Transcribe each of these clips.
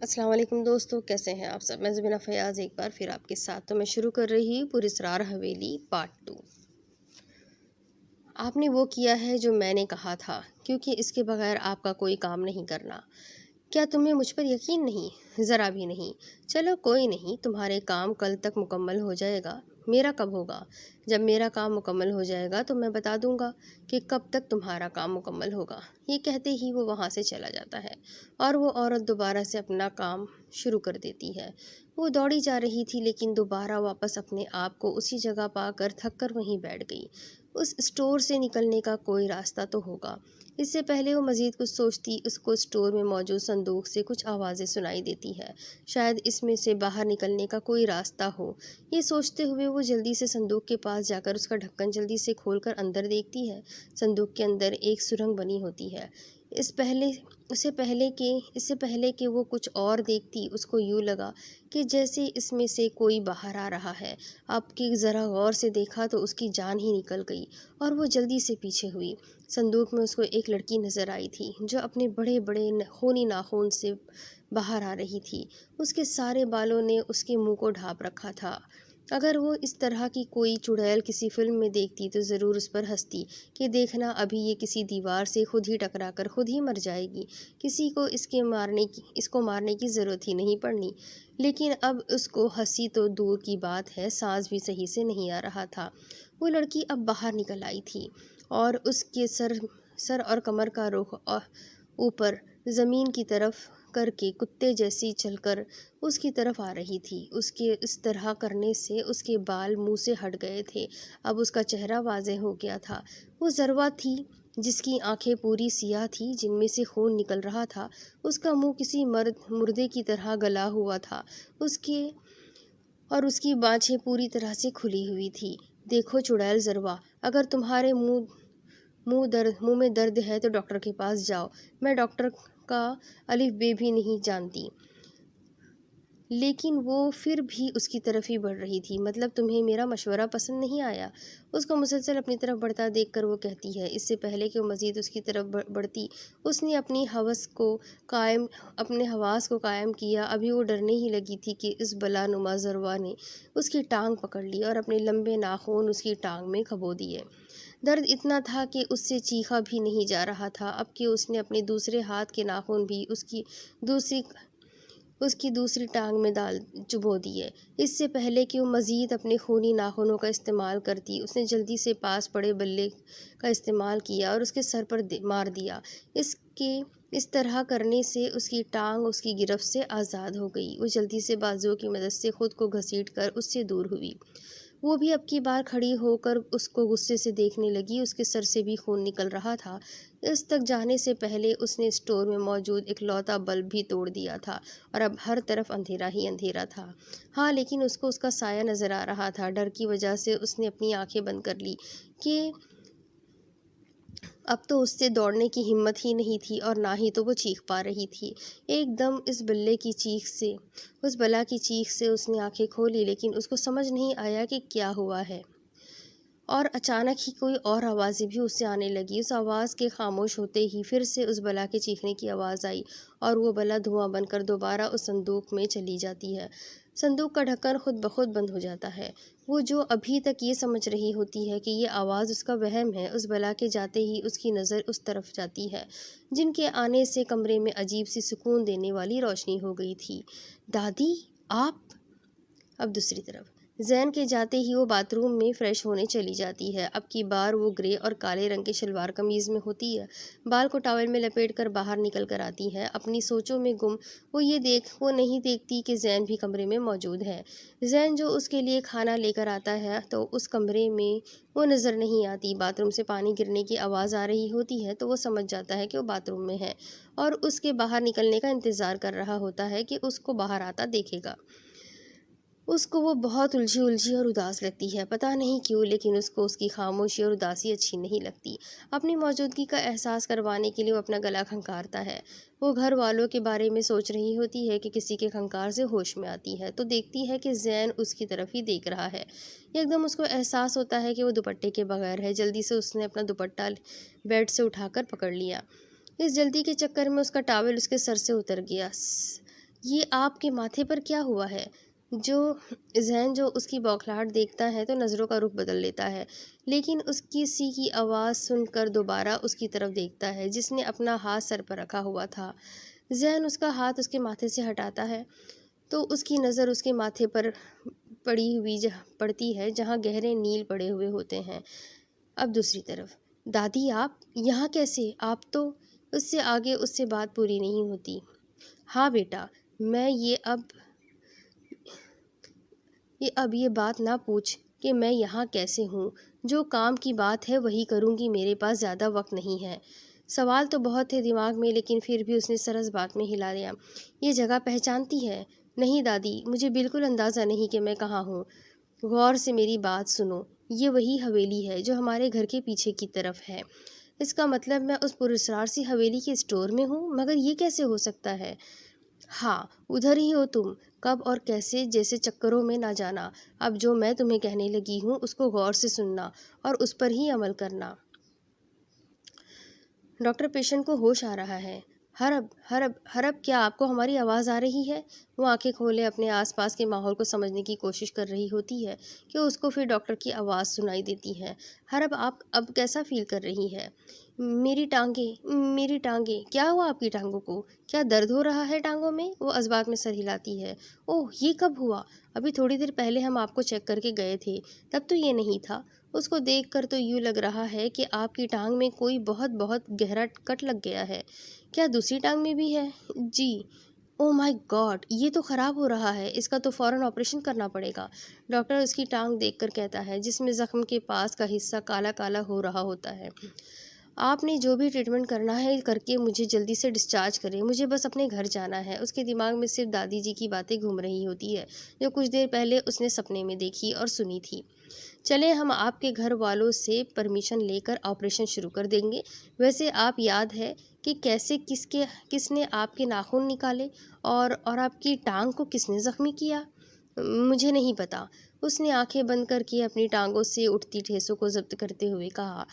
السلام علیکم دوستو، کیسے ہیں آپ سب؟ میں زبینہ فیاض ایک بار پھر آپ کے ساتھ تو میں شروع کر رہی ہوں پراسرار حویلی پارٹ 2۔ آپ نے وہ کیا ہے جو میں نے کہا تھا، کیونکہ اس کے بغیر آپ کا کوئی کام نہیں کرنا۔ کیا تمہیں مجھ پر یقین نہیں؟ ذرا بھی نہیں۔ چلو کوئی نہیں، تمہارے کام کل تک مکمل ہو جائے گا۔ میرا کب ہوگا؟ جب میرا کام مکمل ہو جائے گا تو میں بتا دوں گا کہ کب تک تمہارا کام مکمل ہوگا۔ یہ کہتے ہی وہ وہاں سے چلا جاتا ہے اور وہ عورت دوبارہ سے اپنا کام شروع کر دیتی ہے۔ وہ دوڑی جا رہی تھی لیکن دوبارہ واپس اپنے آپ کو اسی جگہ پا کر تھک کر وہیں بیٹھ گئی۔ اس اسٹور سے نکلنے کا کوئی راستہ تو ہوگا۔ اس سے پہلے وہ مزید کچھ سوچتی، اس کو اسٹور میں موجود صندوق سے کچھ آوازیں سنائی دیتی ہے۔ شاید اس میں سے باہر نکلنے کا کوئی راستہ ہو۔ یہ سوچتے ہوئے وہ جلدی سے صندوق کے پاس جا کر اس کا ڈھکن جلدی سے کھول کر اندر دیکھتی ہے۔ صندوق کے اندر ایک سرنگ بنی ہوتی ہے۔ اس سے پہلے کہ وہ کچھ اور دیکھتی، اس کو یوں لگا کہ جیسے اس میں سے کوئی باہر آ رہا ہے۔ اب کہ ذرا غور سے دیکھا تو اس کی جان ہی نکل گئی اور وہ جلدی سے پیچھے ہوئی۔ صندوق میں اس کو ایک لڑکی نظر آئی تھی جو اپنے بڑے بڑے خونی ناخن سے باہر آ رہی تھی۔ اس کے سارے بالوں نے اس کے منہ کو ڈھانپ رکھا تھا۔ اگر وہ اس طرح کی کوئی چڑیل کسی فلم میں دیکھتی تو ضرور اس پر ہنستی کہ دیکھنا، ابھی یہ کسی دیوار سے خود ہی ٹکرا کر خود ہی مر جائے گی، کسی کو اس کو مارنے کی ضرورت ہی نہیں پڑنی۔ لیکن اب اس کو ہنسی تو دور کی بات ہے، سانس بھی صحیح سے نہیں آ رہا تھا۔ وہ لڑکی اب باہر نکل آئی تھی اور اس کے سر اور کمر کا رخ اوپر زمین کی طرف کر کے کتے جیسی چل کر اس کی طرف آ رہی تھی۔ اس کے اس طرح کرنے سے اس کے بال منہ سے ہٹ گئے تھے۔ اب اس کا چہرہ واضح ہو گیا تھا۔ وہ ضروا تھی جس کی آنکھیں پوری سیاہ تھیں، جن میں سے خون نکل رہا تھا۔ اس کا منہ کسی مردے کی طرح گلا ہوا تھا اور اس کی بانچیں پوری طرح سے کھلی ہوئی تھی۔ دیکھو چڑیل ضروا، اگر تمہارے منہ میں درد ہے تو ڈاکٹر کے پاس جاؤ۔ میں ڈاکٹر کا الف بے بھی نہیں جانتی۔ لیکن وہ پھر بھی اس کی طرف ہی بڑھ رہی تھی۔ مطلب تمہیں میرا مشورہ پسند نہیں آیا؟ اس کو مسلسل اپنی طرف بڑھتا دیکھ کر وہ کہتی ہے۔ اس سے پہلے کہ وہ مزید اس کی طرف بڑھتی، اس نے اپنے حواس کو قائم کیا۔ ابھی وہ ڈرنے ہی لگی تھی کہ اس بلا نما ضروا نے اس کی ٹانگ پکڑ لی اور اپنے لمبے ناخن اس کی ٹانگ میں کھبو دیے۔ درد اتنا تھا کہ اس سے چیخا بھی نہیں جا رہا تھا۔ اب کہ اس نے اپنے دوسرے ہاتھ کے ناخن بھی اس کی دوسری ٹانگ میں چبھو دیے۔ اس سے پہلے کہ وہ مزید اپنے خونی ناخنوں کا استعمال کرتی، اس نے جلدی سے پاس پڑے بلے کا استعمال کیا اور اس کے سر پر مار دیا۔ اس طرح کرنے سے اس کی ٹانگ اس کی گرفت سے آزاد ہو گئی۔ وہ جلدی سے بازوؤں کی مدد سے خود کو گھسیٹ کر اس سے دور ہوئی۔ وہ بھی اب کی بار کھڑی ہو کر اس کو غصے سے دیکھنے لگی۔ اس کے سر سے بھی خون نکل رہا تھا۔ اس تک جانے سے پہلے اس نے اسٹور میں موجود اکلوتا بلب بھی توڑ دیا تھا اور اب ہر طرف اندھیرا ہی اندھیرا تھا۔ ہاں، لیکن اس کو اس کا سایہ نظر آ رہا تھا۔ ڈر کی وجہ سے اس نے اپنی آنکھیں بند کر لی کہ اب تو اس سے دوڑنے کی ہمت ہی نہیں تھی اور نہ ہی تو وہ چیخ پا رہی تھی۔ ایک دم اس بلا کی چیخ سے اس نے آنکھیں کھولی، لیکن اس کو سمجھ نہیں آیا کہ کیا ہوا ہے۔ اور اچانک ہی کوئی اور آوازیں بھی اس سے آنے لگی۔ اس آواز کے خاموش ہوتے ہی پھر سے اس بلا کے چیخنے کی آواز آئی اور وہ بلا دھواں بن کر دوبارہ اس صندوق میں چلی جاتی ہے۔ صندوق کا ڈھکن خود بخود بند ہو جاتا ہے۔ وہ جو ابھی تک یہ سمجھ رہی ہوتی ہے کہ یہ آواز اس کا وہم ہے، اس بلا کے جاتے ہی اس کی نظر اس طرف جاتی ہے جن کے آنے سے کمرے میں عجیب سی سکون دینے والی روشنی ہو گئی تھی۔ دادی، آپ؟ اب دوسری طرف زین کے جاتے ہی وہ باتھ روم میں فریش ہونے چلی جاتی ہے۔ اب کی بار وہ گرے اور کالے رنگ کے شلوار قمیض میں ہوتی ہے۔ بال کو ٹاول میں لپیٹ کر باہر نکل کر آتی ہے۔ اپنی سوچوں میں گم وہ نہیں دیکھتی کہ زین بھی کمرے میں موجود ہے۔ زین جو اس کے لیے کھانا لے کر آتا ہے تو اس کمرے میں وہ نظر نہیں آتی۔ باتھ روم سے پانی گرنے کی آواز آ رہی ہوتی ہے تو وہ سمجھ جاتا ہے کہ وہ باتھ روم میں ہے اور اس کے باہر نکلنے کا انتظار کر رہا ہوتا ہے کہ اس کو باہر آتا دیکھے گا۔ اس کو وہ بہت الجھی اور اداس لگتی ہے، پتہ نہیں کیوں، لیکن اس کو اس کی خاموشی اور اداسی اچھی نہیں لگتی۔ اپنی موجودگی کا احساس کروانے کے لیے وہ اپنا گلا کھنکارتا ہے۔ وہ گھر والوں کے بارے میں سوچ رہی ہوتی ہے کہ کسی کے کھنکار سے ہوش میں آتی ہے تو دیکھتی ہے کہ زین اس کی طرف ہی دیکھ رہا ہے۔ ایک دم اس کو احساس ہوتا ہے کہ وہ دوپٹے کے بغیر ہے۔ جلدی سے اس نے اپنا دوپٹہ بیڈ سے اٹھا کر پکڑ لیا۔ اس جلدی کے چکر میں اس کا ٹاول اس کے سر سے اتر گیا۔ یہ آپ کے ماتھے پر کیا ہوا ہے؟ ذہن جو اس کی بوکھلاہٹ دیکھتا ہے تو نظروں کا رخ بدل لیتا ہے، لیکن اس کی سی کی آواز سن کر دوبارہ اس کی طرف دیکھتا ہے جس نے اپنا ہاتھ سر پر رکھا ہوا تھا۔ ذہن اس کا ہاتھ اس کے ماتھے سے ہٹاتا ہے تو اس کی نظر اس کے ماتھے پر پڑتی ہے جہاں گہرے نیل پڑے ہوئے ہوتے ہیں۔ اب دوسری طرف، دادی آپ یہاں کیسے؟ آپ تو… اس سے آگے اس سے بات پوری نہیں ہوتی۔ ہاں بیٹا، میں اب یہ بات نہ پوچھ کہ میں یہاں کیسے ہوں۔ جو کام کی بات ہے وہی کروں گی، میرے پاس زیادہ وقت نہیں ہے۔ سوال تو بہت تھے دماغ میں، لیکن پھر بھی اس نے سر اس بات میں ہلا دیا۔ یہ جگہ پہچانتی ہے؟ نہیں دادی، مجھے بالکل اندازہ نہیں کہ میں کہاں ہوں۔ غور سے میری بات سنو، یہ وہی حویلی ہے جو ہمارے گھر کے پیچھے کی طرف ہے۔ اس کا مطلب میں اس پراسرار سی حویلی کے اسٹور میں ہوں؟ مگر یہ کیسے ہو سکتا ہے؟ ہاں، ادھر ہی ہو تم۔ کب اور کیسے جیسے چکروں میں نہ جانا۔ اب جو میں تمہیں کہنے لگی ہوں اس کو غور سے سننا اور اس پر ہی عمل کرنا۔ ڈاکٹر پیشنٹ کو ہوش آ رہا ہے۔ ہرب ہرب ہرب، کیا آپ کو ہماری آواز آ رہی ہے؟ وہ آنکھیں کھولے اپنے آس پاس کے ماحول کو سمجھنے کی کوشش کر رہی ہوتی ہے کہ اس کو پھر ڈاکٹر کی آواز سنائی دیتی ہے۔ ہرب، آپ اب کیسا فیل کر رہی ہے؟ میری ٹانگیں، کیا ہوا آپ کی ٹانگوں کو؟ کیا درد ہو رہا ہے ٹانگوں میں؟ وہ اسبات میں سر ہلاتی ہے۔ اوہ، یہ کب ہوا؟ ابھی تھوڑی دیر پہلے ہم آپ کو چیک کر کے گئے تھے، تب تو یہ نہیں تھا۔ اس کو دیکھ کر تو یوں لگ رہا ہے کہ آپ کی ٹانگ میں کوئی بہت بہت گہرا کٹ لگ گیا ہے۔ کیا دوسری ٹانگ میں بھی ہے؟ جی۔ اوہ مائی گاڈ، یہ تو خراب ہو رہا ہے، اس کا تو فوراً آپریشن کرنا پڑے گا۔ ڈاکٹر اس کی ٹانگ دیکھ کر کہتا ہے جس میں زخم کے پاس کا حصہ کالا کالا ہو رہا ہوتا ہے۔ آپ نے جو بھی ٹریٹمنٹ کرنا ہے کر کے مجھے جلدی سے ڈسچارج کریں، مجھے بس اپنے گھر جانا ہے۔ اس کے دماغ میں صرف دادی جی کی باتیں گھوم رہی ہوتی ہے جو کچھ دیر پہلے اس نے سپنے میں دیکھی اور سنی تھی۔ چلیں، ہم آپ کے گھر والوں سے پرمیشن لے کر آپریشن شروع کر دیں گے۔ ویسے آپ یاد ہے کہ کیسے کس نے آپ کے ناخن نکالے اور آپ کی ٹانگ کو کس نے زخمی کیا؟ مجھے نہیں پتا، اس نے آنکھیں بند کر کے اپنی ٹانگوں سے اٹھتی ٹھیسوں کو ضبط کرتے ہوئے کہا۔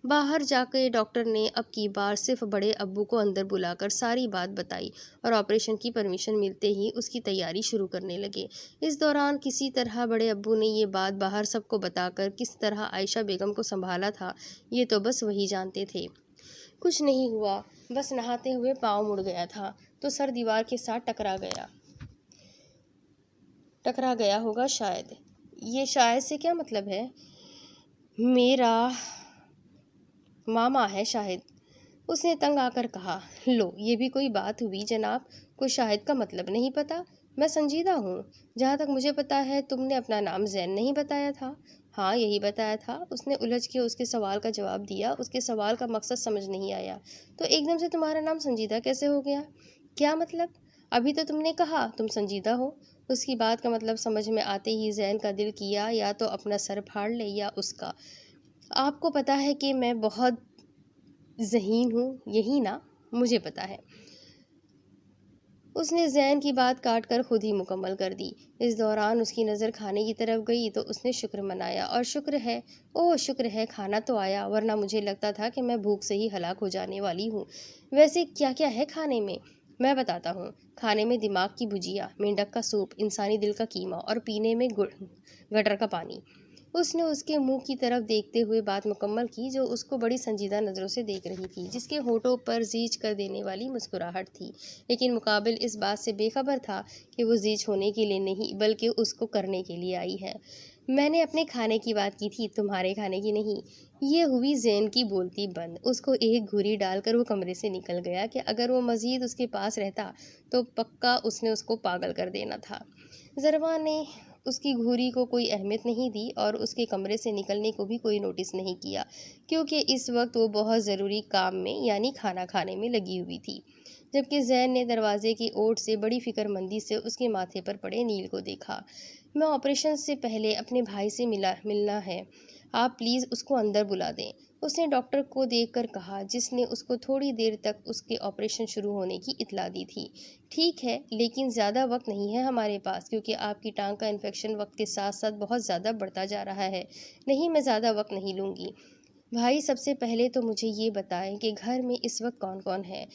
باہر جا کے ڈاکٹر نے اب کی بار صرف بڑے ابو کو اندر بلا کر ساری بات بتائی اور آپریشن کی پرمیشن ملتے ہی اس کی تیاری شروع کرنے لگے۔ اس دوران کسی طرح بڑے ابو نے یہ بات باہر سب کو بتا کر کس طرح عائشہ بیگم کو سنبھالا تھا، یہ تو بس وہی جانتے تھے۔ کچھ نہیں ہوا، بس نہاتے ہوئے پاؤں مڑ گیا تھا تو سر دیوار کے ساتھ ٹکرا گیا ہوگا شاید۔ یہ شاید سے کیا مطلب ہے؟ میرا ماما ہے شاہد، اس نے تنگ آ کر کہا۔ لو، یہ بھی کوئی بات ہوئی جناب، کو شاہد کا مطلب نہیں پتا؟ میں سنجیدہ ہوں۔ جہاں تک مجھے پتا ہے تم نے اپنا نام زین نہیں بتایا تھا۔ ہاں، یہی بتایا تھا، اس نے الجھ کے اس کے سوال کا جواب دیا۔ اس کے سوال کا مقصد سمجھ نہیں آیا۔ تو ایک دم سے تمہارا نام سنجیدہ کیسے ہو گیا؟ کیا مطلب؟ ابھی تو تم نے کہا تم سنجیدہ ہو۔ اس کی بات کا مطلب سمجھ میں آتے ہی زین کا دل کیا یا تو اپنا سر پھاڑ لے یا اس کا۔ آپ کو پتا ہے کہ میں بہت ذہین ہوں، یہی نا؟ مجھے پتا ہے۔ اس نے زین کی بات کاٹ کر خود ہی مکمل کر دی۔ اس دوران اس کی نظر کھانے کی طرف گئی تو اس نے شکر منایا، اور شکر ہے کھانا تو آیا، ورنہ مجھے لگتا تھا کہ میں بھوک سے ہی ہلاک ہو جانے والی ہوں۔ ویسے کیا کیا ہے کھانے میں؟ میں بتاتا ہوں۔ کھانے میں دماغ کی بھجیا، مینڈک کا سوپ، انسانی دل کا قیمہ اور پینے میں گٹر کا پانی۔ اس نے اس کے منہ کی طرف دیکھتے ہوئے بات مکمل کی جو اس کو بڑی سنجیدہ نظروں سے دیکھ رہی تھی، جس کے ہونٹوں پر زیچ کر دینے والی مسکراہٹ تھی، لیکن مقابل اس بات سے بے خبر تھا کہ وہ زیچ ہونے کے لیے نہیں بلکہ اس کو کرنے کے لیے آئی ہے۔ میں نے اپنے کھانے کی بات کی تھی، تمہارے کھانے کی نہیں۔ یہ ہوئی زین کی بولتی بند۔ اس کو ایک گھوری ڈال کر وہ کمرے سے نکل گیا کہ اگر وہ مزید اس کے پاس رہتا تو پکا اس نے اس کو پاگل کر دینا تھا۔ ضروا نے اس کی گھوری کو کوئی اہمیت نہیں دی اور اس کے کمرے سے نکلنے کو بھی کوئی نوٹس نہیں کیا، کیونکہ اس وقت وہ بہت ضروری کام میں یعنی کھانا کھانے میں لگی ہوئی تھی۔ جبکہ زین نے دروازے کی اوٹ سے بڑی فکر مندی سے اس کے ماتھے پر پڑے نیل کو دیکھا۔ میں آپریشن سے پہلے اپنے بھائی سے ملنا ہے، آپ پلیز اس کو اندر بلا دیں، اس نے ڈاکٹر کو دیکھ کر کہا جس نے اس کو تھوڑی دیر تک اس کے آپریشن شروع ہونے کی اطلاع دی تھی۔ ٹھیک ہے، لیکن زیادہ وقت نہیں ہے ہمارے پاس، کیونکہ آپ کی ٹانگ کا انفیکشن وقت کے ساتھ ساتھ بہت زیادہ بڑھتا جا رہا ہے۔ نہیں، میں زیادہ وقت نہیں لوں گی۔ بھائی، سب سے پہلے تو مجھے یہ بتائیں کہ گھر میں اس وقت کون کون ہے؟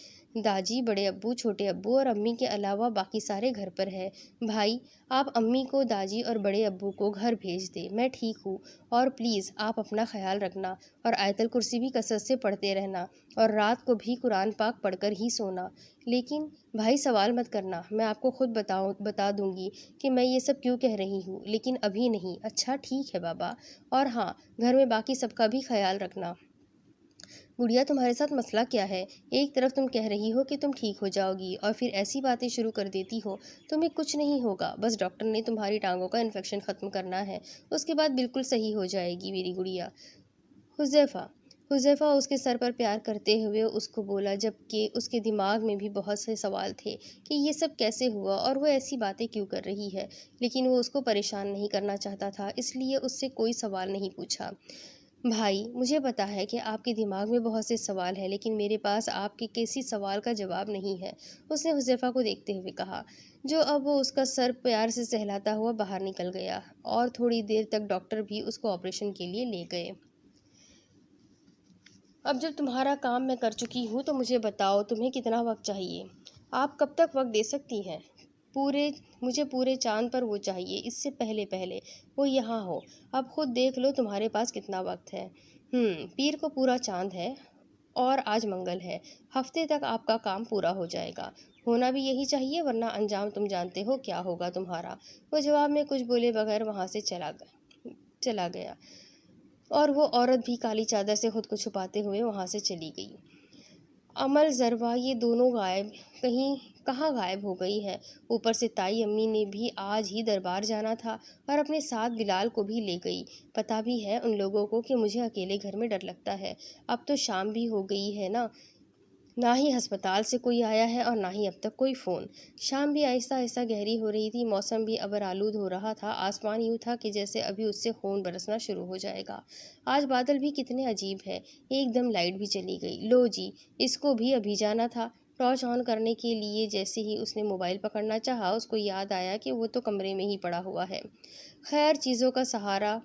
داجی، بڑے ابو، چھوٹے ابو اور امی کے علاوہ باقی سارے گھر پر ہیں۔ بھائی، آپ امی کو، داجی اور بڑے ابو کو گھر بھیج دیں، میں ٹھیک ہوں۔ اور پلیز آپ اپنا خیال رکھنا اور آیت الکرسی بھی کثرت سے پڑھتے رہنا اور رات کو بھی قرآن پاک پڑھ کر ہی سونا۔ لیکن بھائی سوال مت کرنا، میں آپ کو خود بتا دوں گی کہ میں یہ سب کیوں کہہ رہی ہوں، لیکن ابھی نہیں۔ اچھا ٹھیک ہے بابا، اور ہاں، گھر میں باقی سب کا بھی خیال رکھنا۔ گڑیا، تمہارے ساتھ مسئلہ کیا ہے؟ ایک طرف تم کہہ رہی ہو کہ تم ٹھیک ہو جاؤ گی اور پھر ایسی باتیں شروع کر دیتی ہو۔ تمہیں کچھ نہیں ہوگا، بس ڈاکٹر نے تمہاری ٹانگوں کا انفیکشن ختم کرنا ہے، اس کے بعد بالکل صحیح ہو جائے گی میری گڑیا۔ حذیفہ اس کے سر پر پیار کرتے ہوئے اس کو بولا، جبکہ اس کے دماغ میں بھی بہت سے سوال تھے کہ یہ سب کیسے ہوا اور وہ ایسی باتیں کیوں کر رہی ہے، لیکن وہ اس کو پریشان نہیں کرنا چاہتا تھا، اس لیے اس سے کوئی سوال نہیں پوچھا۔ بھائی، مجھے پتا ہے کہ آپ کے دماغ میں بہت سے سوال ہیں، لیکن میرے پاس آپ کے کسی سوال کا جواب نہیں ہے، اس نے حذیفہ کو دیکھتے ہوئے کہا، جو اب وہ اس کا سر پیار سے سہلاتا ہوا باہر نکل گیا، اور تھوڑی دیر تک ڈاکٹر بھی اس کو آپریشن کے لیے لے گئے۔ اب جب تمہارا کام میں کر چکی ہوں تو مجھے بتاؤ تمہیں کتنا وقت چاہیے؟ آپ کب تک وقت دے سکتی ہیں؟ مجھے پورے چاند پر وہ چاہیے، اس سے پہلے وہ یہاں ہو۔ اب خود دیکھ لو تمہارے پاس کتنا وقت ہے۔ پیر کو پورا چاند ہے اور آج منگل ہے، ہفتے تک آپ کا کام پورا ہو جائے گا۔ ہونا بھی یہی چاہیے، ورنہ انجام تم جانتے ہو کیا ہوگا تمہارا۔ وہ جواب میں کچھ بولے بغیر وہاں سے چلا گیا، اور وہ عورت بھی کالی چادر سے خود کو چھپاتے ہوئے وہاں سے چلی گئی۔ امل، ذروہ، یہ دونوں کہاں غائب ہو گئی ہے؟ اوپر سے تائی امی نے بھی آج ہی دربار جانا تھا اور اپنے ساتھ بلال کو بھی لے گئی۔ پتہ بھی ہے ان لوگوں کو کہ مجھے اکیلے گھر میں ڈر لگتا ہے۔ اب تو شام بھی ہو گئی ہے نا، نہ ہی ہسپتال سے کوئی آیا ہے اور نہ ہی اب تک کوئی فون۔ شام بھی آہستہ آہستہ گہری ہو رہی تھی، موسم بھی ابر آلود ہو رہا تھا، آسمان یوں تھا کہ جیسے ابھی اس سے خون برسنا شروع ہو جائے گا۔ آج بادل بھی کتنے عجیب ہے، ایک دم لائٹ بھی چلی گئی۔ لو جی، اس کو بھی ابھی جانا تھا۔ ٹارچ آن کرنے کے لیے جیسے ہی اس نے موبائل پکڑنا چاہا، اس کو یاد آیا کہ وہ تو کمرے میں ہی پڑا ہوا ہے۔ خیر، چیزوں کا سہارا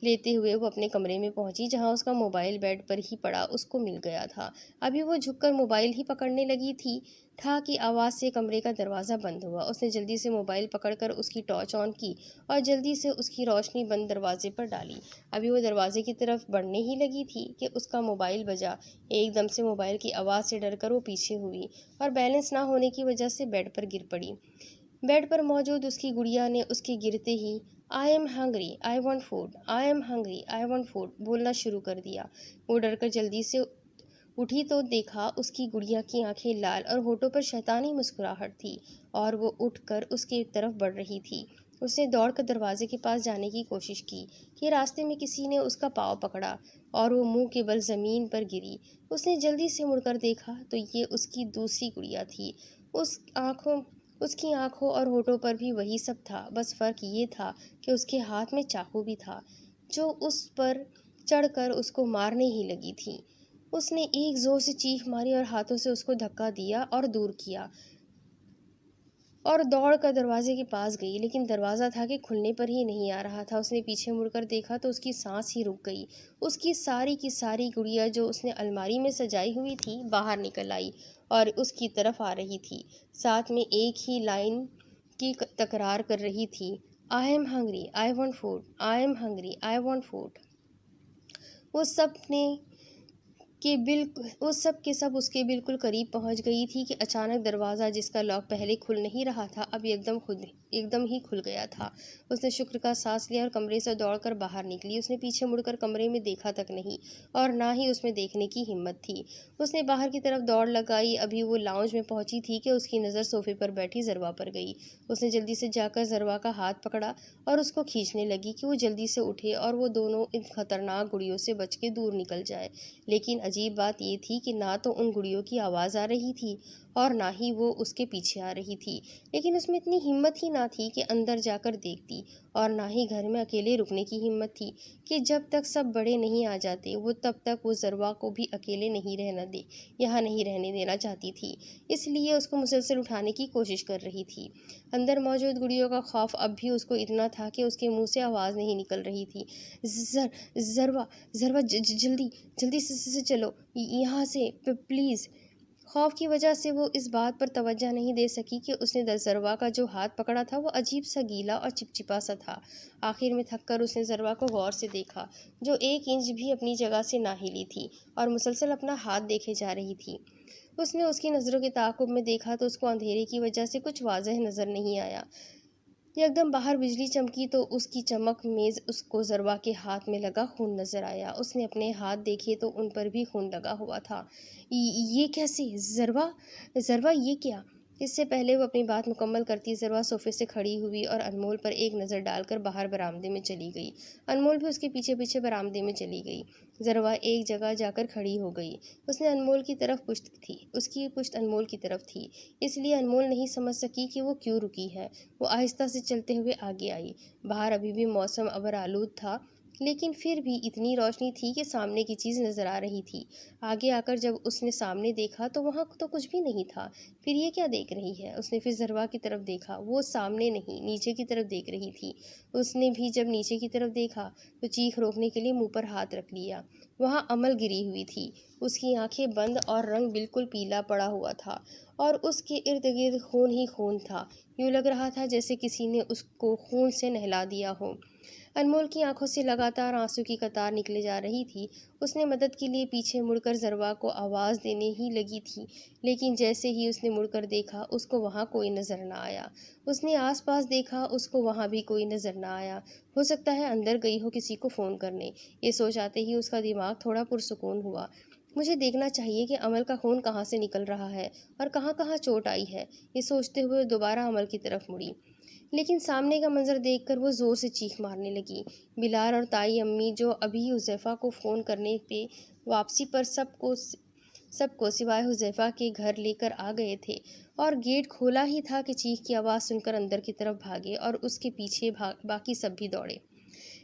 لیتے ہوئے وہ اپنے کمرے میں پہنچی، جہاں اس کا موبائل بیڈ پر ہی پڑا اس کو مل گیا تھا۔ ابھی وہ جھک کر موبائل ہی پکڑنے لگی تھی کہ آواز سے کمرے کا دروازہ بند ہوا۔ اس نے جلدی سے موبائل پکڑ کر اس کی ٹارچ آن کی اور جلدی سے اس کی روشنی بند دروازے پر ڈالی۔ ابھی وہ دروازے کی طرف بڑھنے ہی لگی تھی کہ اس کا موبائل بجا۔ ایک دم سے موبائل کی آواز سے ڈر کر وہ پیچھے ہوئی اور بیلنس نہ ہونے کی وجہ سے بیڈ پر گر پڑی۔ بیڈ پر موجود اس کی گڑیا نے اس کے گرتے ہی "I am hungry, I want food, I am hungry, I want food" بولنا شروع کر دیا۔ وہ ڈر کر جلدی سے اٹھی تو دیکھا اس کی گڑیا کی آنکھیں لال اور ہونٹوں پر شیطانی مسکراہٹ تھی، اور وہ اٹھ کر اس کی طرف بڑھ رہی تھی۔ اس نے دوڑ کر دروازے کے پاس جانے کی کوشش کی کہ راستے میں کسی نے اس کا پاؤں پکڑا اور وہ منہ کے بل زمین پر گری۔ اس نے جلدی سے مڑ کر دیکھا تو یہ اس کی دوسری گڑیا تھی۔ اس کی آنکھوں اور ہونٹوں پر بھی وہی سب تھا، بس فرق یہ تھا کہ اس کے ہاتھ میں چاقو بھی تھا، جو اس پر چڑھ کر اس کو مارنے ہی لگی تھی۔ اس نے ایک زور سے چیخ ماری اور ہاتھوں سے اس کو دھکا دیا اور دور کیا، اور دوڑ کر دروازے کے پاس گئی، لیکن دروازہ تھا کہ کھلنے پر ہی نہیں آ رہا تھا۔ اس نے پیچھے مڑ کر دیکھا تو اس کی سانس ہی رک گئی۔ اس کی ساری گڑیا جو اس نے الماری میں سجائی ہوئی تھی باہر نکل آئی اور اس کی طرف آ رہی تھی، ساتھ میں ایک ہی لائن کی تکرار کر رہی تھی، "I am hungry, I want food, I am hungry, I want food". وہ سب کے سب اس کے بالکل قریب پہنچ گئی تھی کہ اچانک دروازہ، جس کا لاک پہلے کھل نہیں رہا تھا، اب ایک دم ہی کھل گیا تھا۔ اس نے شکر کا سانس لیا اور کمرے سے دوڑ کر باہر نکلی۔ اس نے پیچھے مڑ کر کمرے میں دیکھا تک نہیں، اور نہ ہی اس میں دیکھنے کی ہمت تھی۔ اس نے باہر کی طرف دوڑ لگائی۔ ابھی وہ لاؤنج میں پہنچی تھی کہ اس کی نظر صوفے پر بیٹھی ذروہ پر گئی۔ اس نے جلدی سے جا کر ذروہ کا ہاتھ پکڑا اور اس کو کھینچنے لگی کہ وہ جلدی سے اٹھے اور وہ دونوں ان خطرناک گڑیوں سے بچ کے دور نکل جائے۔ لیکن عجیب بات یہ تھی کہ نہ تو ان گڑیوں کی آواز آ رہی تھی اور نہ ہی وہ اس کے پیچھے آ رہی تھی، لیکن اس میں اتنی ہمت ہی نہ تھی کہ اندر جا کر دیکھتی، اور نہ ہی گھر میں اکیلے رکنے کی ہمت تھی کہ جب تک سب بڑے نہیں آ جاتے تب تک وہ ذروہ کو بھی اکیلے یہاں نہیں رہنے دینا چاہتی تھی، اس لیے اس کو مسلسل اٹھانے کی کوشش کر رہی تھی۔ اندر موجود گڑیوں کا خوف اب بھی اس کو اتنا تھا کہ اس کے منہ سے آواز نہیں نکل رہی تھی۔ ذروہ، جلدی سے چلو یہاں سے، پلیز۔ خوف کی وجہ سے وہ اس بات پر توجہ نہیں دے سکی کہ اس نے زروا کا جو ہاتھ پکڑا تھا وہ عجیب سا گیلا اور چپچپا سا تھا۔ آخر میں تھک کر اس نے زروا کو غور سے دیکھا، جو 1 انچ بھی اپنی جگہ سے نہ ہلی تھی اور مسلسل اپنا ہاتھ دیکھے جا رہی تھی۔ اس نے اس کی نظروں کے تعاقب میں دیکھا تو اس کو اندھیرے کی وجہ سے کچھ واضح نظر نہیں آیا۔ یکدم باہر بجلی چمکی تو اس کی چمک میں اس کو زروا کے ہاتھ میں لگا خون نظر آیا۔ اس نے اپنے ہاتھ دیکھے تو ان پر بھی خون لگا ہوا تھا۔ یہ کیسے؟ زروا یہ کیا؟ اس سے پہلے وہ اپنی بات مکمل کرتی زروا صوفے سے کھڑی ہوئی اور انمول پر ایک نظر ڈال کر باہر برآمدے میں چلی گئی۔ انمول بھی اس کے پیچھے پیچھے برآمدے میں چلی گئی۔ زروا ایک جگہ جا کر کھڑی ہو گئی۔ اس نے انمول کی طرف پشت تھی، اس کی پشت انمول کی طرف تھی، اس لیے انمول نہیں سمجھ سکی کہ وہ کیوں رکی ہے۔ وہ آہستہ سے چلتے ہوئے آگے آئی۔ باہر ابھی بھی موسم ابر آلود تھا، لیکن پھر بھی اتنی روشنی تھی کہ سامنے کی چیز نظر آ رہی تھی۔ آگے آ کر جب اس نے سامنے دیکھا تو وہاں تو کچھ بھی نہیں تھا۔ پھر یہ کیا دیکھ رہی ہے؟ اس نے پھر زروا کی طرف دیکھا، وہ سامنے نہیں نیچے کی طرف دیکھ رہی تھی۔ اس نے بھی جب نیچے کی طرف دیکھا تو چیخ روکنے کے لیے منہ پر ہاتھ رکھ لیا۔ وہاں امل گری ہوئی تھی، اس کی آنکھیں بند اور رنگ بالکل پیلا پڑا ہوا تھا اور اس کے ارد گرد خون ہی خون تھا۔ یوں لگ رہا تھا جیسے کسی نے اس کو خون سے نہلا دیا ہو۔ انمول کی آنکھوں سے لگاتار آنسو کی قطار نکلے جا رہی تھی۔ اس نے مدد کے لیے پیچھے مڑ کر زروا کو آواز دینے ہی لگی تھی، لیکن جیسے ہی اس نے مڑ کر دیکھا اس کو وہاں کوئی نظر نہ آیا۔ اس نے آس پاس دیکھا، اس کو وہاں بھی کوئی نظر نہ آیا۔ ہو سکتا ہے اندر گئی ہو کسی کو فون کرنے۔ یہ سوچ آتے ہی اس کا دماغ تھوڑا پرسکون ہوا۔ مجھے دیکھنا چاہیے کہ امل کا خون کہاں سے نکل رہا ہے اور کہاں کہاں چوٹ آئی ہے۔ یہ سوچتے ہوئے دوبارہ امل کی طرف مڑی، لیکن سامنے کا منظر دیکھ کر وہ زور سے چیخ مارنے لگی۔ بلال اور تائی امی جو ابھی حذیفہ کو فون کرنے پہ واپسی پر سب کو سوائے حذیفہ کے گھر لے کر آ گئے تھے اور گیٹ کھولا ہی تھا کہ چیخ کی آواز سن کر اندر کی طرف بھاگے اور اس کے پیچھے باقی سب بھی دوڑے۔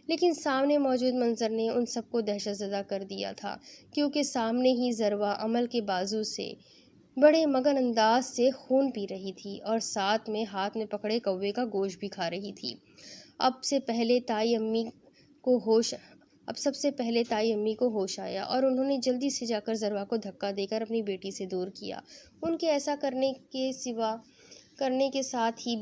لیکن سامنے موجود منظر نے ان سب کو دہشت زدہ کر دیا تھا، کیونکہ سامنے ہی زروا امل کے بازو سے بڑے مگن انداز سے خون پی رہی تھی اور ساتھ میں ہاتھ میں پکڑے کوے کا گوشت بھی کھا رہی تھی۔ اب سب سے پہلے تائی امی کو ہوش آیا اور انہوں نے جلدی سے جا کر زروا کو دھکا دے کر اپنی بیٹی سے دور کیا۔ ان کے ایسا کرنے کے ساتھ ہی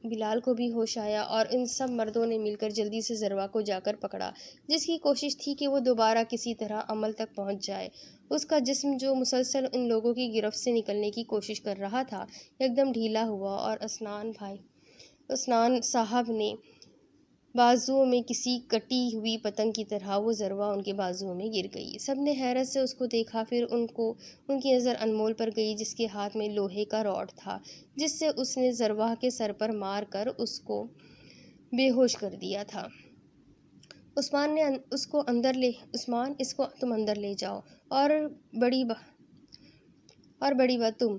بلال کو بھی ہوش آیا اور ان سب مردوں نے مل کر جلدی سے زروا کو جا کر پکڑا، جس کی کوشش تھی کہ وہ دوبارہ کسی طرح امل تک پہنچ جائے۔ اس کا جسم جو مسلسل ان لوگوں کی گرفت سے نکلنے کی کوشش کر رہا تھا یکدم ڈھیلا ہوا اور اسنان صاحب نے بازوؤں میں کسی کٹی ہوئی پتنگ کی طرح وہ زروا ان کے بازوؤں میں گر گئی۔ سب نے حیرت سے اس کو دیکھا، پھر ان کی نظر انمول پر گئی جس کے ہاتھ میں لوہے کا راڈ تھا، جس سے اس نے زروا کے سر پر مار کر اس کو بے ہوش کر دیا تھا۔ عثمان اس کو تم اندر لے جاؤ اور بڑی بات تم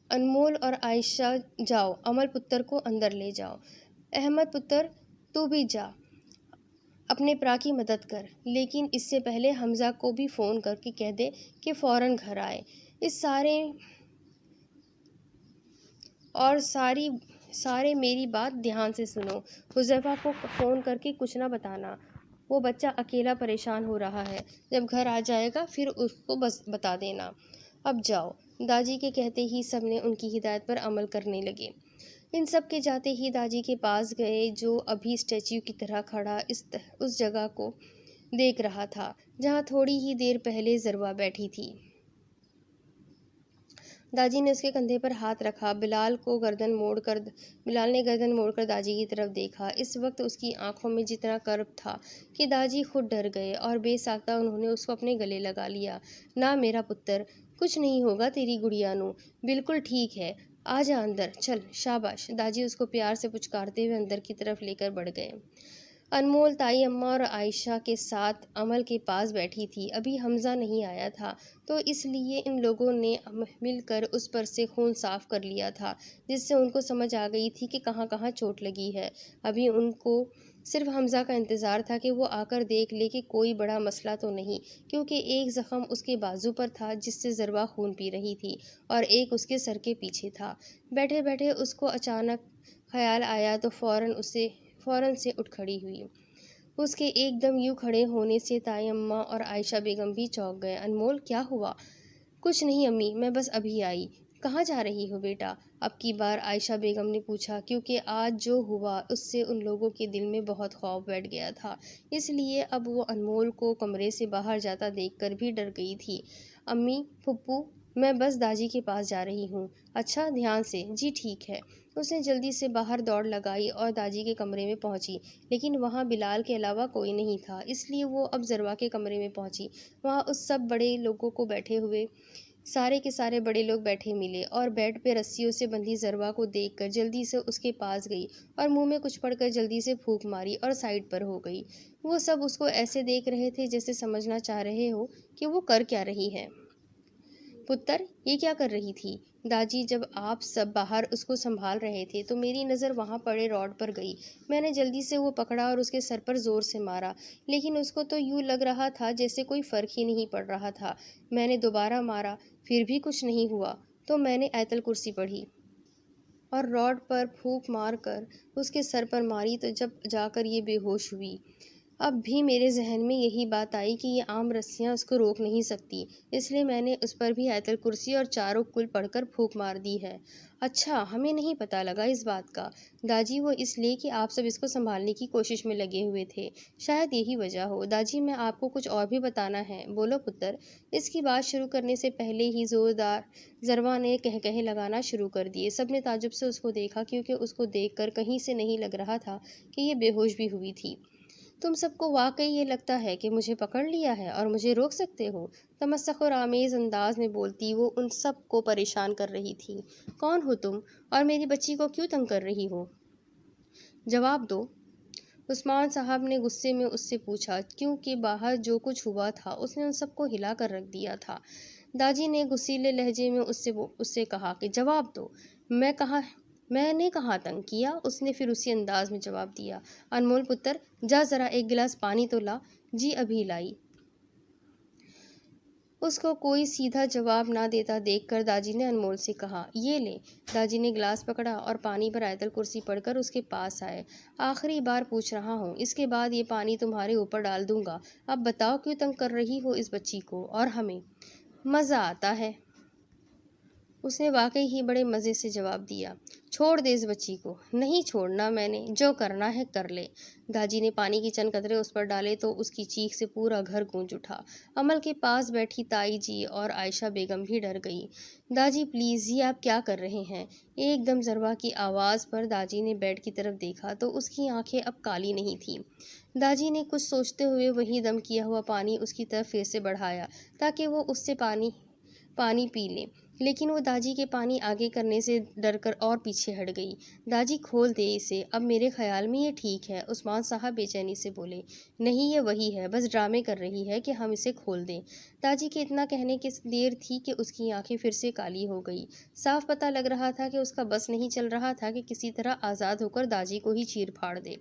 انمول اور عائشہ جاؤ، امل پتر کو اندر لے جاؤ۔ احمد پتر تو بھی جا، اپنے پرا کی مدد کر، لیکن اس سے پہلے حمزہ کو بھی فون کر کے کہہ دے کہ فوراً گھر آئے۔ سارے میری بات دھیان سے سنو۔ حذیفہ کو فون کر کے کچھ نہ بتانا، وہ بچہ اکیلا پریشان ہو رہا ہے، جب گھر آ جائے گا پھر اس کو بتا دینا۔ اب جاؤ۔ داجی کے کہتے ہی سب نے ان کی ہدایت پر عمل کرنے لگے۔ ان سب کے جاتے ہی داجی کے پاس گئے، جو ابھی اسٹیچو کی طرح کھڑا اس جگہ کو دیکھ رہا تھا جہاں تھوڑی ہی دیر پہلے زروا بیٹھی تھی۔ داجی نے اس کے کندھے پر ہاتھ رکھا۔ بلال نے گردن موڑ کر داجی کی طرف دیکھا۔ اس وقت اس کی آنکھوں میں جتنا کرب تھا کہ داجی خود ڈر گئے اور بے ساختہ انہوں نے اس کو اپنے گلے لگا لیا۔ نہ میرا پتر، کچھ نہیں ہوگا تیری گڑیا نو، بالکل ٹھیک ہے، آ جا اندر، چل، شاباش۔ داجی اس کو پیار سے پچکارتے ہوئے اندر کی طرف لے کر بڑھ گئے۔ انمول تائی اماں اور عائشہ کے ساتھ امل کے پاس بیٹھی تھی۔ ابھی حمزہ نہیں آیا تھا تو اس لیے ان لوگوں نے مل کر اس پر سے خون صاف کر لیا تھا، جس سے ان کو سمجھ آ گئی تھی کہ کہاں کہاں چوٹ لگی ہے۔ ابھی ان کو صرف حمزہ کا انتظار تھا کہ وہ آ کر دیکھ لے کہ کوئی بڑا مسئلہ تو نہیں، کیونکہ ایک زخم اس کے بازو پر تھا جس سے زروا خون پی رہی تھی اور ایک اس کے سر کے پیچھے تھا۔ بیٹھے بیٹھے اس کو اچانک خیال آیا تو فوراً سے اٹھ کھڑی ہوئی۔ اس کے ایک دم یوں کھڑے ہونے سے تائی اماں اور عائشہ بیگم بھی چونک گئیں۔ انمول، کیا ہوا؟ کچھ نہیں امی، میں بس ابھی آئی۔ کہاں جا رہی ہو بیٹا؟ اب کی بار عائشہ بیگم نے پوچھا، کیونکہ آج جو ہوا اس سے ان لوگوں کے دل میں بہت خوف بیٹھ گیا تھا، اس لیے اب وہ انمول کو کمرے سے باہر جاتا دیکھ کر بھی ڈر گئی تھی۔ امی، پھپھو، میں بس داجی کے پاس جا رہی ہوں۔ اچھا، دھیان سے۔ جی ٹھیک ہے۔ اس نے جلدی سے باہر دوڑ لگائی اور داجی کے کمرے میں پہنچی، لیکن وہاں بلال کے علاوہ کوئی نہیں تھا، اس لیے وہ اب ضروا کے کمرے میں پہنچی۔ وہاں اس سب بڑے لوگوں کو بیٹھے ہوئے سارے کے سارے بڑے لوگ بیٹھے ملے اور بیڈ پہ رسیوں سے بندھی ضروا کو دیکھ کر جلدی سے اس کے پاس گئی اور منہ میں کچھ پڑ کر جلدی سے پھونک ماری اور سائڈ پر ہو گئی۔ وہ سب اس کو ایسے دیکھ رہے تھے جیسے سمجھنا چاہ رہے ہو کہ وہ کر کیا رہی ہے۔ پتر، یہ کیا کر رہی تھی؟ داجی، جب آپ سب باہر اس کو سنبھال رہے تھے تو میری نظر وہاں پڑے راڈ پر گئی۔ میں نے جلدی سے وہ پکڑا اور اس کے سر پر زور سے مارا، لیکن اس کو تو یوں لگ رہا تھا جیسے کوئی فرق ہی نہیں پڑ رہا تھا۔ میں نے دوبارہ مارا، پھر بھی کچھ نہیں ہوا، تو میں نے آیت الکرسی پڑھی اور راڈ پر پھونک مار کر اس کے سر پر ماری، تو جب جا کر یہ بے ہوش ہوئی۔ اب بھی میرے ذہن میں یہی بات آئی کہ یہ عام رسیاں اس کو روک نہیں سکتی، اس لیے میں نے اس پر بھی آیت الکرسی اور چاروں کل پڑھ کر پھونک مار دی ہے۔ اچھا، ہمیں نہیں پتہ لگا اس بات کا۔ داجی، وہ اس لیے کہ آپ سب اس کو سنبھالنے کی کوشش میں لگے ہوئے تھے، شاید یہی وجہ ہو۔ داجی، میں آپ کو کچھ اور بھی بتانا ہے۔ بولو پتر۔ اس کی بات شروع کرنے سے پہلے ہی زوردار ضروا نے کہے لگانا شروع کر دیے۔ سب نے تعجب سے اس کو دیکھا، کیونکہ اس کو دیکھ کر کہیں سے نہیں لگ رہا تھا کہ یہ بے ہوش بھی ہوئی تھی۔ تم سب کو واقعی یہ لگتا ہے کہ مجھے پکڑ لیا ہے اور مجھے روک سکتے ہو؟ تمسخر آمیز انداز میں بولتی وہ ان سب کو پریشان کر رہی تھی۔ کون ہو تم اور میری بچی کو کیوں تنگ کر رہی ہو؟ جواب دو۔ عثمان صاحب نے غصے میں اس سے پوچھا، کیونکہ باہر جو کچھ ہوا تھا اس نے ان سب کو ہلا کر رکھ دیا تھا۔ داجی نے غصیلے لہجے میں اس سے کہا کہ جواب دو۔ میں نے کہاں تنگ کیا؟ اس نے پھر اسی انداز میں جواب دیا۔ انمول پتر، جا ذرا ایک گلاس پانی تو لا۔ جی ابھی لائی۔ اس کو کوئی سیدھا جواب نہ دیتا دیکھ کر داجی نے انمول سے کہا، یہ لے۔ داجی نے گلاس پکڑا اور پانی پر آیت الکرسی پڑھ کر اس کے پاس آئے۔ آخری بار پوچھ رہا ہوں، اس کے بعد یہ پانی تمہارے اوپر ڈال دوں گا۔ اب بتاؤ کیوں تنگ کر رہی ہو اس بچی کو اور ہمیں؟ مزہ آتا ہے۔ اس نے واقعی ہی بڑے مزے سے جواب دیا۔ چھوڑ دے اس بچی کو۔ نہیں چھوڑنا میں نے، جو کرنا ہے کر لے۔ داجی نے پانی کی چند قطرے اس پر ڈالے تو اس کی چیخ سے پورا گھر گونج اٹھا۔ امل کے پاس بیٹھی تائی جی اور عائشہ بیگم بھی ڈر گئی۔ داجی پلیز، یہ آپ کیا کر رہے ہیں؟ ایک دم ضروا کی آواز پر داجی نے بیڈ کی طرف دیکھا تو اس کی آنکھیں اب کالی نہیں تھیں۔ داجی نے کچھ سوچتے ہوئے وہی دم کیا ہوا پانی اس کی طرف پھر سے بڑھایا تاکہ وہ اس سے پانی پی لے، لیکن وہ داجی کے پانی آگے کرنے سے ڈر کر اور پیچھے ہٹ گئی۔ داجی کھول دے اسے، اب میرے خیال میں یہ ٹھیک ہے، عثمان صاحب بے چینی سے بولے۔ نہیں، یہ وہی ہے، بس ڈرامے کر رہی ہے کہ ہم اسے کھول دیں۔ داجی کے اتنا کہنے کی دیر تھی کہ اس کی آنکھیں پھر سے کالی ہو گئی۔ صاف پتہ لگ رہا تھا کہ اس کا بس نہیں چل رہا تھا کہ کسی طرح آزاد ہو کر داجی کو ہی چیر پھاڑ دے۔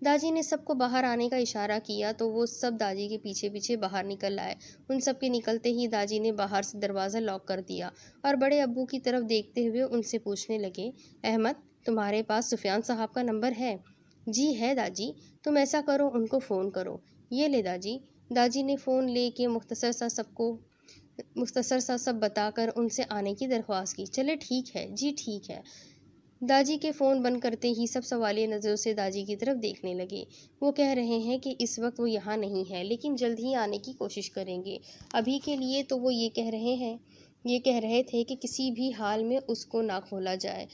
داجی نے سب کو باہر آنے کا اشارہ کیا تو وہ سب داجی کے پیچھے پیچھے باہر نکل آئے۔ ان سب کے نکلتے ہی داجی نے باہر سے دروازہ لاک کر دیا اور بڑے ابو کی طرف دیکھتے ہوئے ان سے پوچھنے لگے، احمد، تمہارے پاس سفیان صاحب کا نمبر ہے؟ جی ہے داجی۔ تم ایسا کرو، ان کو فون کرو۔ یہ لے داجی۔ داجی نے فون لے کے مختصر سا سب بتا کر ان سے آنے کی درخواست کی۔ چلے ٹھیک ہے جی، ٹھیک ہے۔ داجی کے فون بند کرتے ہی سب سوالیہ نظروں سے داجی کی طرف دیکھنے لگے۔ وہ کہہ رہے ہیں کہ اس وقت وہ یہاں نہیں ہے، لیکن جلد ہی آنے کی کوشش کریں گے۔ ابھی کے لیے تو وہ یہ کہہ رہے تھے کہ کسی بھی حال میں اس کو نہ کھولا جائے۔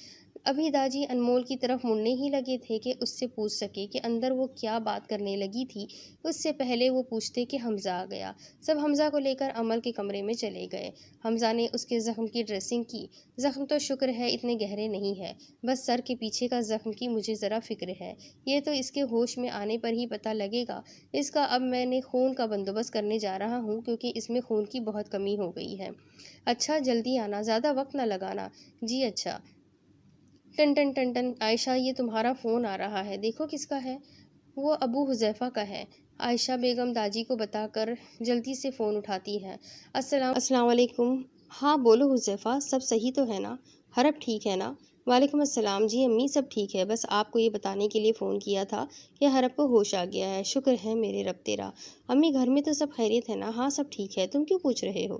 ابھی داجی انمول کی طرف مڑنے ہی لگے تھے کہ اس سے پوچھ سکے کہ اندر وہ کیا بات کرنے لگی تھی، اس سے پہلے وہ پوچھتے کہ حمزہ آ گیا۔ سب حمزہ کو لے کر عمل کے کمرے میں چلے گئے۔ حمزہ نے اس کے زخم کی ڈریسنگ کی۔ زخم تو شکر ہے اتنے گہرے نہیں ہے، بس سر کے پیچھے کا زخم کی مجھے ذرا فکر ہے، یہ تو اس کے ہوش میں آنے پر ہی پتہ لگے گا۔ اس کا اب میں نے خون کا بندوبست کرنے جا رہا ہوں، کیونکہ اس میں خون کی بہت کمی ہو گئی ہے۔ اچھا، جلدی آنا، زیادہ وقت نہ لگانا۔ جی اچھا۔ ٹن ٹن ٹن ٹن، عائشہ، یہ تمہارا فون آ رہا ہے، دیکھو کس کا ہے۔ وہ ابو حذیفہ کا ہے۔ عائشہ بیگم داجی کو بتا کر جلدی سے فون اٹھاتی ہے۔ السلام علیکم۔ ہاں بولو حذیفہ، سب صحیح تو ہے نا؟ حرب ٹھیک ہے نا؟ وعلیکم السلام۔ جی امی، سب ٹھیک ہے، بس آپ کو یہ بتانے کے لیے فون کیا تھا کہ حرب کو ہوش آ گیا ہے۔ شکر ہے میرے رب تیرا۔ امی، گھر میں تو سب خیریت ہے نا؟ ہاں سب ٹھیک ہے، تم کیوں پوچھ رہے ہو؟